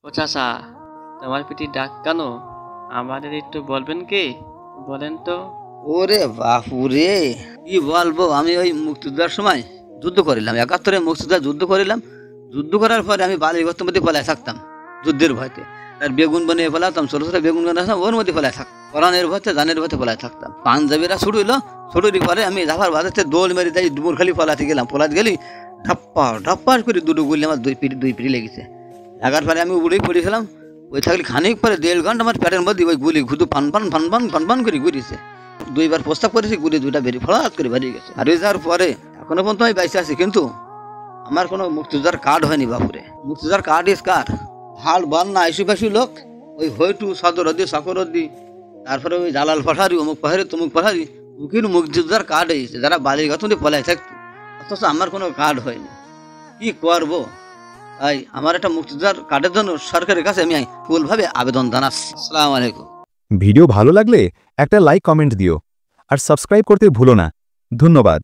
ও চাচা, তোমার পিঠে ডাক কেন? আমাদের একটু বলবেন কি? বলেন তো। ওরে বাপুরে, কি বলবো। আমি ওই মুক্তিযুদ্ধের সময় যুদ্ধ করিলাম, 71-এ মুক্তিযুদ্ধ যুদ্ধ করিলাম। যুদ্ধ করার পরে আমি বালির গর্তের মধ্যে ফেলায় থাকতাম যুদ্ধের ভয়তে। আর বেগুন বানিয়ে ফেলাতাম, ছোট ছোট বেগুন বানাতাম, ওর মধ্যে ফেলায় থাকতাম। কোরআনের ভয়তে, জানের ভয়তে ফেলায় থাকতাম। পাঞ্জাবিরা ছুটইলো, ছুটুরি পরে আমি ঝাফার বাজাতে দোল মেরে যাই, দুপুর খালি ফলাতে গেলাম। ফলাতে গেলি ঢাপ্পা ঢাপ্পা করে দুটো গুলি আমার দুই পিঠে লেগেছে। লাগার পরে আমি উড়েই পড়েছিলাম। ওই থাকলে খানিক পরে 1.5 ঘন্টা আমার পেটের মধ্যে ওই গুলি ঘুরু fun fun fun fun fun fun করে ঘুরিছে। 2বার প্রস্তাব করেছি, গুলি 2টা বেরিয়ে ফলাৎ করে বেরিয়ে গেছে। আর যাওয়ার পরে এখনো পর্যন্ত আমি বাইসে আছি, কিন্তু আমার কোনো মুক্তিযোদ্ধার কার্ড হয়নি বাপুরে। মুক্তিযোদ্ধার কার্ড ইস কার? হাল বল না আইসু লোক, ওই হইটু সদরদি সকরদি, তারপরে ওই জালাল পাহাড়ি, অমুক পাহাড়ি, তমুক পাহাড়ি, উকিল মুক্তিযোদ্ধার কার্ড হয়েছে যারা বালির গাথনে পলায় থাকতো। অথচ আমার কোনো কার্ড হয়নি। কি করবো? তাই আমার একটা মুক্তিযোদ্ধার কার্ডের জন্য সরকারের কাছে আমি ফুলভাবে আবেদন জানাচ্ছি। আসসালামু আলাইকুম। ভিডিও ভালো লাগলে একটা লাইক কমেন্ট দিও আর সাবস্ক্রাইব করতে ভুলো না। ধন্যবাদ।